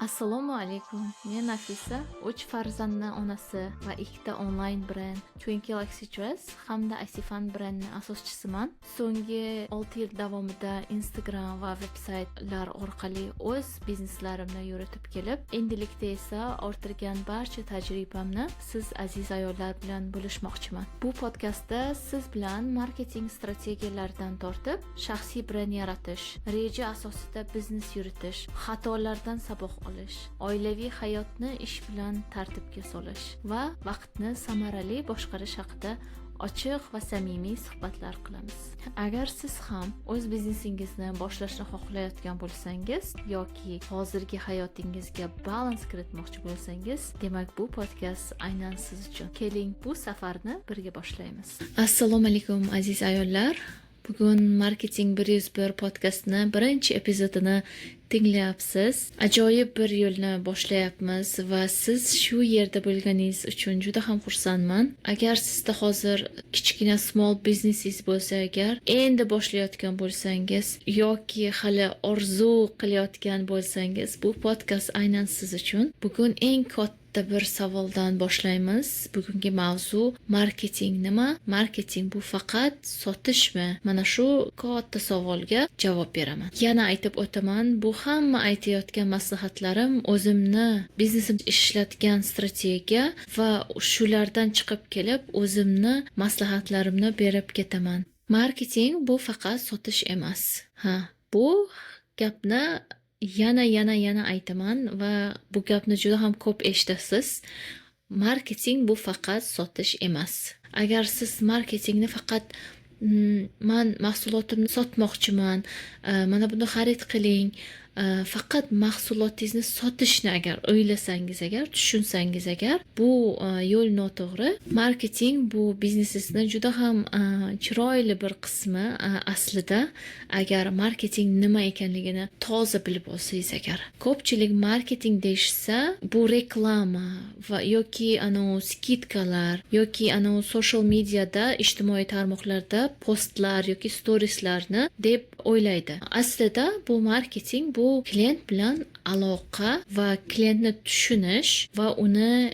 Assalomu alaykum. Men Nafisa, 3 farzandni onasi va 2 onlayn brend Twinkle Accentuate hamda Asifan brendining asoschisiman. So'nggi 6 yil davomida Instagram va veb-saytlar orqali o'z bizneslarimni yuritib kelib, endilikda esa orttirgan barcha tajribamni siz aziz ayollar bilan bo'lishmoqchiman. Bu podkastda siz bilan marketing strategiyalaridan tortib, shaxsiy brend yaratish, reja asosida biznes yuritish, xatolardan saboq olish, oilaviy hayotni ish bilan tartibga solish va vaqtni samarali boshqarish haqida ochiq va samimiy suhbatlar qilamiz. Agar siz ham o'z biznesingizni boshlashni xohlayotgan bo'lsangiz yoki hozirgi hayotingizga balans kiritmoqchi bo'lsangiz, demak bu podkast aynan siz uchun. Keling, bu safarni birga boshlaymiz. Assalomu alaykum aziz ayollar. Bugun Marketing 101 podkastni birinchi epizodini tinglayapsiz. Ajoyib bir yo'lni boshlayapmiz va siz shu yerda bo'lganingiz uchun juda ham xursandman. Agar sizda hozir kichkina small businessingiz bo'lsa, agar endi boshlayotgan bo'lsangiz yoki hali orzu qilayotgan bo'lsangiz, bu podkast aynan siz uchun. Bugun eng katta bir savoldan boshlaymiz. Bugungi mavzu marketing nima? Marketing bu faqat sotishmi? Mana shu katta savolga javob beraman. Yana aytib o'taman, bu hamma aytayotgan maslahatlarim o'zimni biznesimda ishlatgan strategiya va shulardan chiqib kelib o'zimni maslahatlarimni berib ketaman. Marketing bu faqat sotish emas. Bu gapni yana aytaman va bu gapni juda ham ko'p eshitasiz. Marketing bu faqat sotish emas. Agar siz marketingni faqat man mahsulotimni sotmoqchiman, mana buni xarid qiling, faqat mahsulotingizni sotishni agar o'ylasangiz, agar tushunsangiz, agar bu yo'l noto'g'ri. Marketing bu biznesingizni juda ham chiroyli bir qismi aslida. Agar marketing nima ekanligini toza bilib olsangiz, agar ko'pchilik marketing deyishsa, bu reklama va yoki skidkalar yoki social mediada, ijtimoiy tarmoqlarda postlar yoki storieslarni deb o'ylaydi. Aslida bu marketing bu klient bilan aloqa va klientni tushunish va uni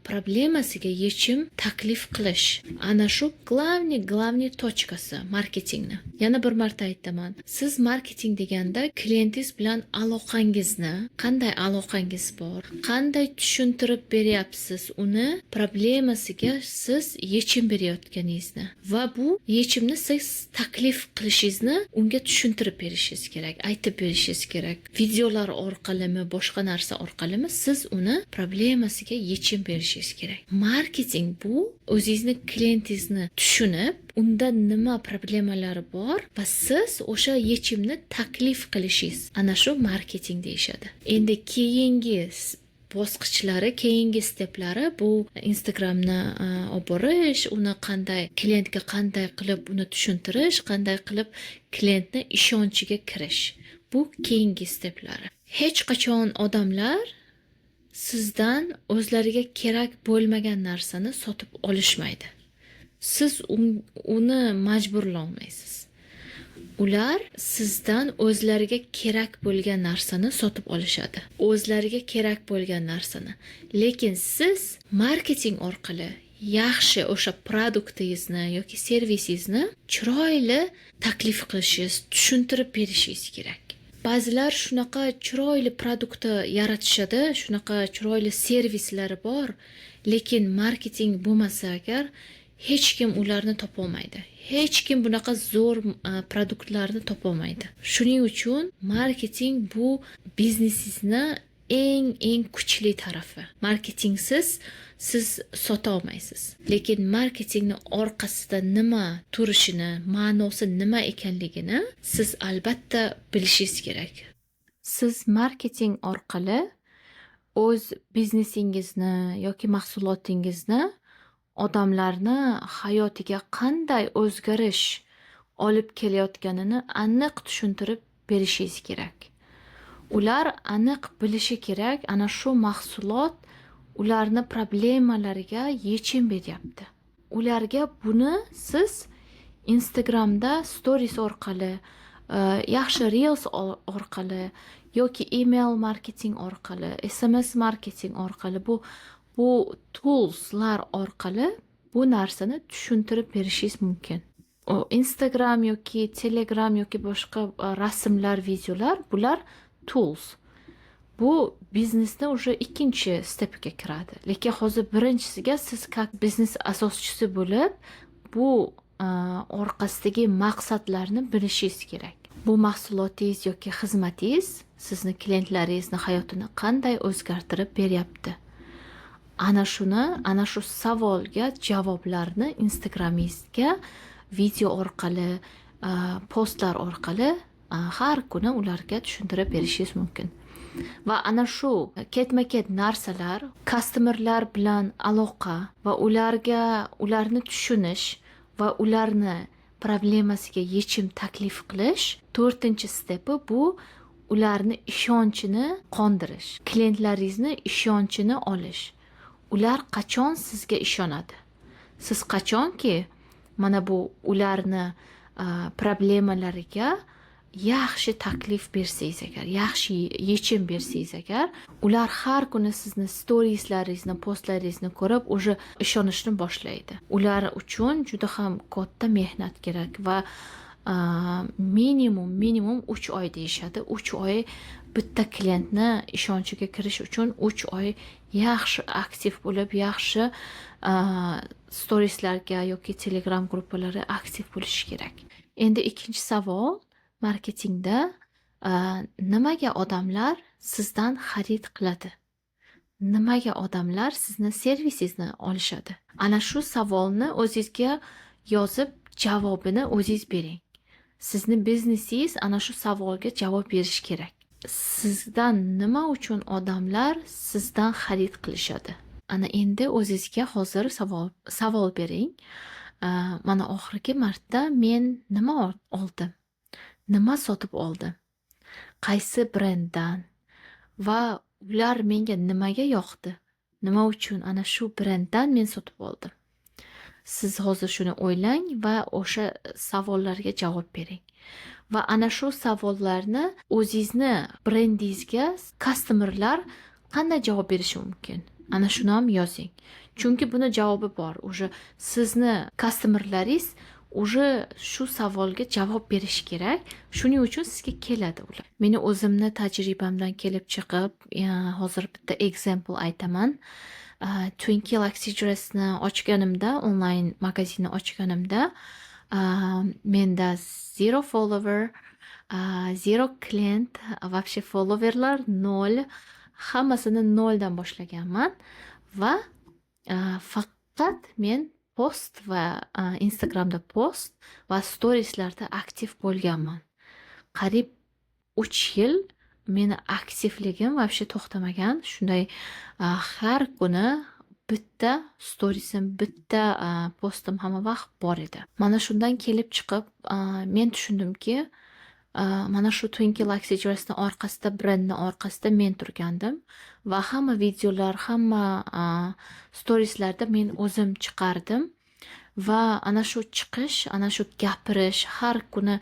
problemasiga yechim taklif qilish. Ana shu glavniy tochkasi marketingni. Yana bir marta aytaman. Siz marketing deganda klientingiz bilan aloqangizni, qanday aloqangiz bor, qanday tushuntirib beryapsiz uni, problemasiga siz yechim berayotganingizni va bu yechimni siz taklif qilishingizni unga tushuntirib berishingiz kerak, aytib berishingiz kerak. Videolar orqalimi, boshqa narsa orqalimi siz uni problemasiga yechim berishingiz kerak. Marketing bu o'zingizni klientingizni tushunib, unda nima problemalari bor va siz o'sha yechimni taklif qilishingiz. Ana shu marketing deyishadi. Endi keyingi bosqichlari, keyingi steplari bu Instagramni olib borish, uni klientga qanday qilib uni tushuntirish, qanday qilib klientni ishonchiga kirish. Bu keyingi steplari. Hech qachon odamlar sizdan o'zlariga kerak bo'lmagan narsani sotib olishmaydi. Siz uni majburlamaysiz. Ular sizdan o'zlariga kerak bo'lgan narsani sotib olishadi. O'zlariga kerak bo'lgan narsani. Lekin siz marketing orqali yaxshi o'sha produktingizni yoki servisingizni chiroyli taklif qilishingiz, tushuntirib berishingiz kerak. Ba'zilar shunaqa chiroyli produktni yaratishadi, shunaqa chiroyli servislari bor, lekin marketing bo'lmasa agar hech kim ularni topolmaydi. Hech kim bunaqa zo'r produktlarni topolmaydi. Shuning uchun marketing bu biznesingizni eng kuchli tarafi. Marketingsiz siz sota olmaysiz. Lekin marketingning orqasida nima turishini, ma'nosi nima ekanligini siz albatta bilishingiz kerak. Siz marketing orqali o'z biznesingizni yoki mahsulotingizni odamlarni hayotiga qanday o'zgarish olib kelayotganini aniq tushuntirib berishingiz kerak. Ular aniq bilishi kerak, ana shu mahsulot ularni problemalariga yechim beryapti. Ularga buni siz Instagramda stories orqali yaxshi reels orqali yoki email marketing orqali, SMS marketing orqali, bu toolslar orqali bu narsani tushuntirib berishingiz mumkin. Instagram yoki Telegram yoki boshqa rasmlar, videolar, bular tools. Bu biznesni уже ikkinchi stepga kiradi. Lekin hozir birinchisiga siz как biznes asoschisi bo'lib, bu orqasidagi maqsadlarni bilishingiz kerak. Bu mahsulotingiz yoki xizmatingiz sizni klientlaringizni hayotini qanday o'zgartirib beryapti? Ana shu savolga javoblarni Instagramingizga video orqali, postlar orqali har kuni ularga tushuntirib berishingiz mumkin. Va ana shu ketma-ket narsalar customerlar bilan aloqa va ularni tushunish va ularni problemasiga yechim taklif qilish 4-stepi bu ularni ishonchini qondirish, klientlaringizni ishonchini olish. Ular qachon sizga ishonadi? Siz qachonki mana bu ularni problemalariga yaxshi taklif bersangiz agar, yaxshi yechim bersangiz agar, ular har kuni sizni storieslaringizni, postlaringizni ko'rib, уже ishonishni boshlaydi. Ular uchun juda ham katta mehnat kerak va minimum 3 oy deyishadi. 3 oy bitta klientni ishonchiga kirish uchun 3 oy yaxshi aktiv bo'lib, yaxshi storieslarga yoki Telegram gruppalarga aktiv bo'lish kerak. Endi ikkinchi savol, marketingda nimaga odamlar sizdan xarid qiladi? Nimaga odamlar sizni servisingizni olishadi? Ana shu savolni o'zingizga yozib, javobini o'zingiz bering. Sizni biznesingiz ana shu savolga javob berishi kerak. Sizdan nima uchun odamlar sizdan xarid qilishadi? Ana endi o'zingizga hozir savol bering. Mana oxirgi marta men nima oldim? Nima sotib oldim? Qaysi brenddan? Va ular menga nimaga yoqdi? Nima uchun ana shu brenddan men sotib oldim? Siz hozir shuni o'ylang va o'sha savollarga javob bering. Va ana shu savollarni o'zingizni brendingizga customerlar qanday javob berishi mumkin? Ana shuni ham yozing. Chunki buni javobi bor. Уже sizni customerlaringiz уже shu savolga javob berish kerak. Shuning uchun sizga keladi ular. Meni o'zimni tajribamdan kelib chiqib, hozir bitta example aytaman. Twinkie Luxy Dressni ochganimda, onlayn magazinni ochganimda, menda 0 follower, 0 klient, вообще followerlar 0, hammasini 0 dan boshlaganman va faqat men post va Instagramda post va storieslarda aktiv bo'lganman. Qariyb 3 yil meni aktivligim вообще to'xtamagan. Shunday har kuni bitta storiesim, bitta postim hamma vaqt bor edi. Mana shundan kelib chiqib, men tushundimki, mana shu Twinkie Luxy Dressni orqasida, brendni orqasida men turgandim va hamma videolar, hamma storieslarda men o'zim chiqardim va ana shu chiqish, ana shu gapirish, har kuni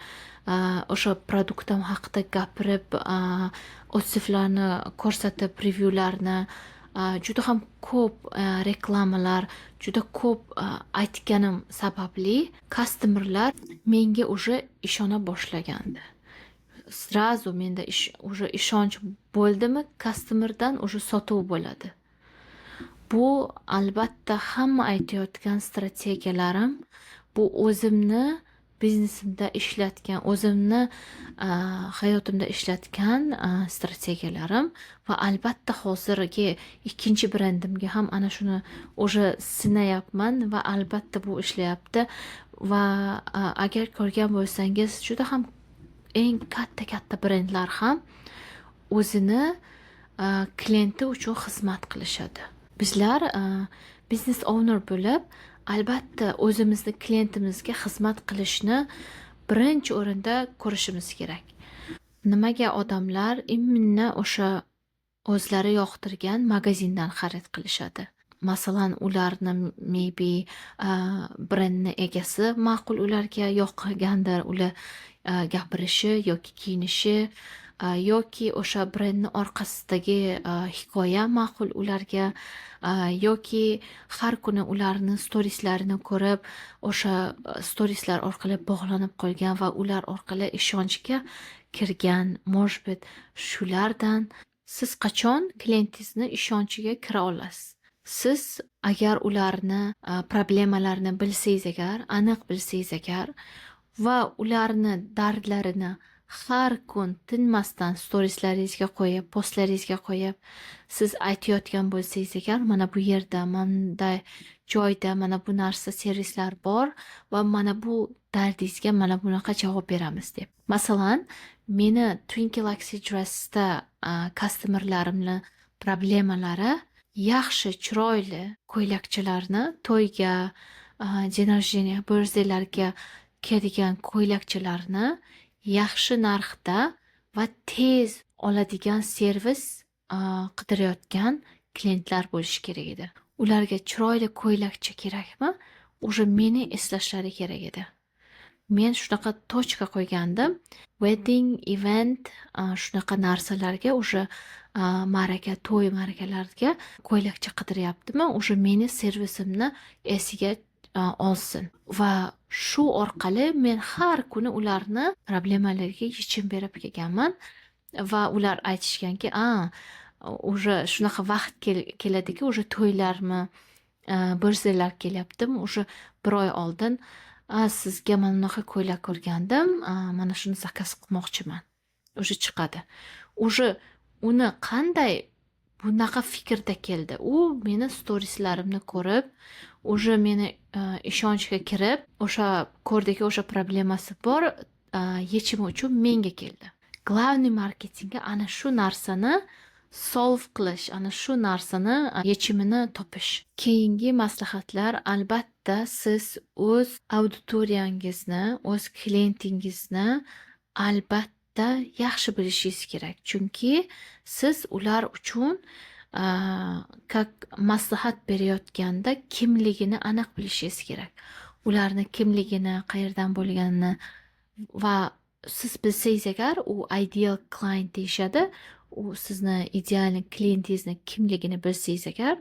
o'sha produktim haqida gapirib, otsiflarni ko'rsatib, revyularni, juda ham ko'p reklamalar, juda ko'p aytganim sababli customerlar menga уже ishona boshlagandi. Srazu menda уже ishonch bo'ldimi, customerdan уже sotuv bo'ladi. Bu albatta hamma aytayotgan strategiyalarim, bu o'zimni biznesimda ishlatgan, o'zimni hayotimda ishlatgan strategiyalarim va albatta hozirgi ikkinchi brendimga ham ana shuni уже sinayapman va albatta bu ishlayapti va agar ko'rgan bo'lsangiz, juda ham eng katta brendlar ham o'zini klienti uchun xizmat qilishadi. Bizlar business owner bo'lib, albatta o'zimizni klientimizga xizmat qilishni birinchi o'rinda ko'rishimiz kerak. Nimaga odamlar imminni o'sha o'zlari yoqtirgan magazindan xarid qilishadi? Masalan, ularni maybe brendni egasi ma'qul ularga yoqgandir, ular gapirishi yoki kiyinishi yoki o'sha brendni orqasidagi hikoya ma'qul ularga, yoki har kuni ularni storieslarini ko'rib, o'sha storieslar orqali bog'lanib qolgan va ular orqali ishonchga kirgan. Может быть, shulardan siz qachon klientingizni ishonchiga kira olasiz? Siz agar ularni problemalarini bilsangiz agar, aniq bilsangiz agar va ularni dardlarini har kun tinmasdan storieslaringizga qo'yib, postlaringizga qo'yib, siz aytayotgan bo'lsangiz agar, mana bu yerda, mana joyda, mana bu narsa, servislar bor va mana bu dardingizga mana bunaqa javob beramiz deb. Masalan, meni Twinkle Luxury Dress'da customerlarimni problemalari yaxshi, chiroyli ko'ylakchalarni to'yga, день рождения, birthdaylarga kiyadigan ko'ylakchalarni yaxshi narxda va tez oladigan servis qidirayotgan klientlar bo'lishi kerak edi. Ularga chiroyli ko'ylakcha kerakmi? Уже meni eslashlari kerak edi. Men shunaqa tochka qo'ygandim. Wedding, event, shunaqa narsalarga уже ma'raka, to'y ma'rakalarga ko'ylakcha qidiryaptimi? Уже meni servisimni esiga olsin. Va shu orqali men har kuni ularni problemalariga yechim berib kelganman va ular aytishganki, уже shunaqa vaqt keladiki, уже to'ylarmi, birthday kelyaptimi, уже bir oy oldin sizga mana bunaqa ko'ylak ko'rgandim, mana shuni zakaz qilmoqchiman. Уже chiqadi. Уже uni qanday bunaqa fikrda keldi? U meni storieslarimni ko'rib, уже meni ishonchga kirib, o'sha ko'rdiki, o'sha problemasi bor, yechimi uchun menga keldi. Главный marketingga ana shu narsani solve qilish, ana shu narsani yechimini topish. Keyingi maslahatlar, albatta siz o'z auditoriyangizni, o'z klientingizni albatta yaxshi bilishingiz kerak. Chunki siz ular uchun как maslahat berayotganda kimligini aniq bilishingiz kerak. Ularni kimligini, qayerdan bo'lganini va siz bilsangiz agar, u ideal client deyishadi. U sizni ideal klientingizni kimligini bilsangiz agar,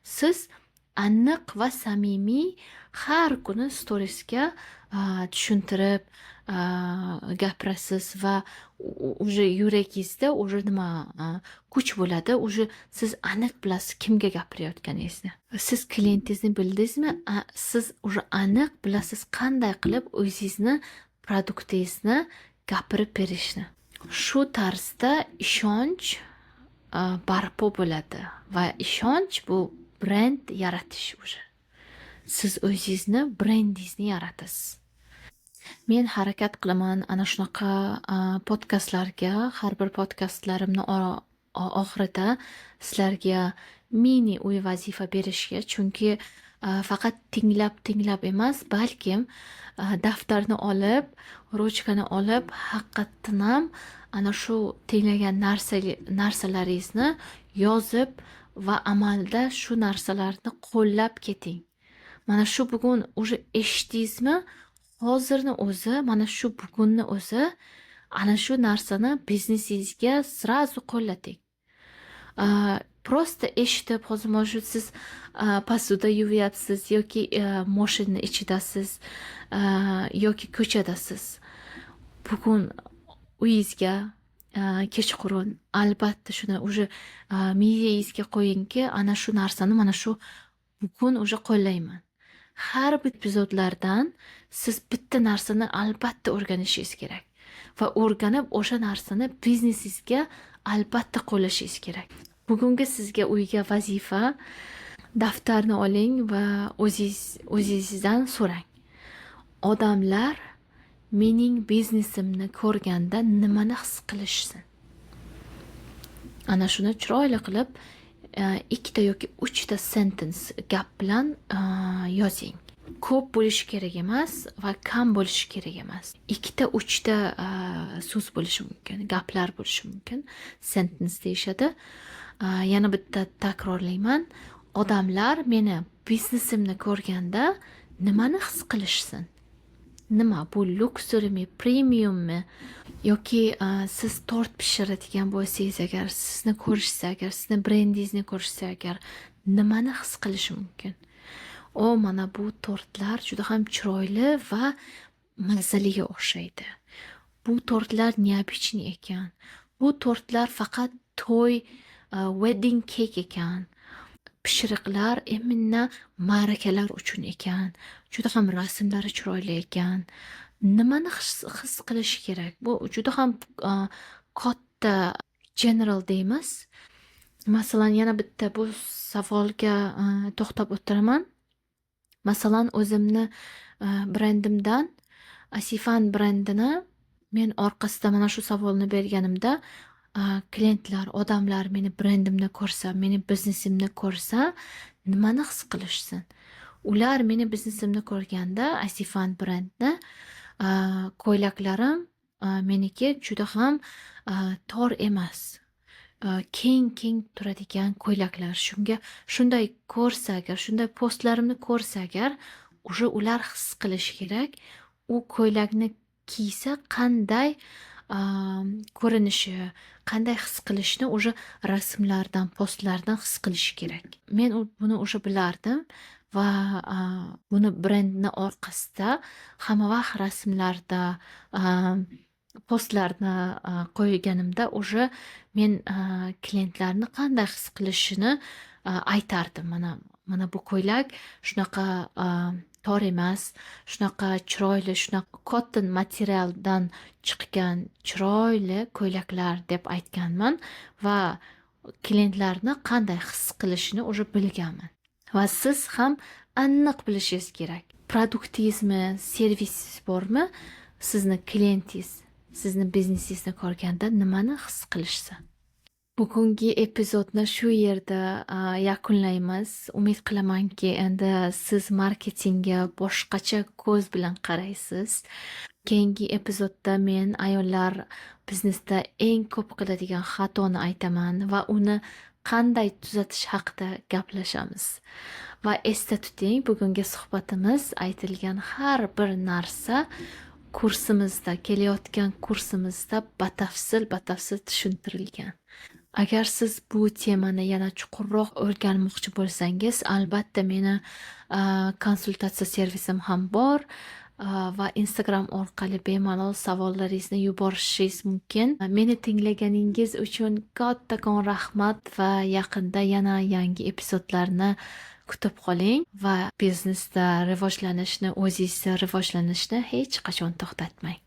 siz aniq va samimiy har kuni storiesga tushuntirib gapirasiz va уже yuragingizda уже nima kuch bo'ladi, уже siz aniq bilasiz kimga gapirayotganingizni. Siz klientingizni bildingizmi? Siz уже aniq bilasiz qanday qilib o'zingizni produktingizni gapirib berishni. Shu tarzda ishonch barpo bo'ladi va ishonch bu brend yaratish уже. Siz o'zingizni brendingizni yaratasiz. Men harakat qilaman ana shunaqa podkastlarga, har bir podkastlarimni oxirida sizlarga mini uy vazifa berishga, chunki faqat tinglab emas, balkim daftarni olib, ruchkani olib, haqiqatdan ham ana shu tinglagan narsalaringizni yozib va amalda shu narsalarni qo'llab keting. Mana shu bugun уже eshitdingizmi? Hozirni o'zi, mana shu bugunni o'zi ana shu narsani biznesingizga srazu qo'llating. Prosta eshitib, hozir mana siz posuda yuvyapsiz yoki mashina ichidasiz yoki ko'chadasiz. Bugun uyingizga kechqurun albatta shuni уже miyangizga qo'yingki, ana shu narsani mana shu bugun уже qo'llayman. Har bir epizodlardan siz bitta narsani albatta o'rganishingiz kerak va o'rganib o'sha narsani biznesingizga albatta qo'llashingiz kerak. Bugungi sizga uyga vazifa, daftarni oling va o'zingizdan so'rang. Odamlar mening biznesimni ko'rganda nimani his qilishsin? Ana shuni chiroyli qilib 2 yoki 3 sentence gap bilan yozing. Ko'p bo'lishi kerak emas va kam bo'lishi kerak emas. 2-3 so'z bo'lishi mumkin, gaplar bo'lishi mumkin. Sentence deyishadi. Yana bitta takrorlayman. Odamlar meni biznesimni ko'rganda nimani his qilishsin? Nima bu, luxurymi, premiummi, yoki siz tort pishiradigan bo'lsangiz agar, sizni ko'rishsa agar, sizni brendingizni ko'rishsa agar, nimani his qilishi mumkin? Mana bu tortlar juda ham chiroyli va mazaliga o'xshaydi. Bu tortlar необычный ekan. Bu tortlar faqat to'y, wedding cake ekan. Pishiriqlar именно ma'rakalar uchun ekan. Juda ham rasmlari chiroyli ekan. Nimani his qilish kerak? Bu juda ham katta general deymiz. Masalan, yana bitta bu savolga to'xtab o'tiraman. Masalan, o'zimni brendimdan Asifan brendini men orqasida mana shu savolni berganimda, klientlar, odamlar meni brendimni ko'rsa, meni biznesimni ko'rsa, nimani his qilishsin? Ular meni biznesimni ko'rganda, Asifan brendni ko'ylaklarim meniki juda ham tor emas. Keng turadigan ko'ylaklar. Shunday ko'rsa agar, shunday postlarimni ko'rsa agar, уже ular his qilishi kerak. U ko'ylakni kiysa qanday ko'rinishi, qanday his qilishni уже rasmlardan, postlardan his qilishi kerak. Men buni уже bilardim va buni brendni orqasida hamma vaqt rasmlarda, postlarni qo'yganimda уже men klientlarni qanday his qilishini aytardim. Mana bu ko'ylak shunaqa tor emas, shunaqa chiroyli, shunaqa cotton materialdan chiqqan chiroyli ko'ylaklar deb aytganman va klientlarni qanday his qilishini уже bilganman. Va siz ham aniq bilishingiz kerak. Produktingizmi, servisingiz bormi? Sizni klientingiz, sizni biznesingizni ko'rganda nimani his qilishsa? Bugungi epizodni shu yerda yakunlaymiz. Umid qilamanki, endi siz marketingga boshqacha ko'z bilan qaraysiz. Keyingi epizodda men ayollar biznesda eng ko'p qiladigan xatoni aytaman va uni qanday tuzatish haqida gaplashamiz. Va esda tuting, bugungi suhbatimiz, aytilgan har bir narsa kursimizda, kelayotgan kursimizda batafsil tushuntirilgan. Agar siz bu temani yana chuqurroq o'rganmoqchi bo'lsangiz, albatta meni konsultatsiya servisim ham bor va Instagram orqali bemalol savollaringizni yuborishingiz mumkin. Meni tinglaganingiz uchun kattakon rahmat va yaqinda yana yangi epizodlarni kutib qoling va biznesda rivojlanishni, o'zingizda rivojlanishni hech qachon to'xtatmang.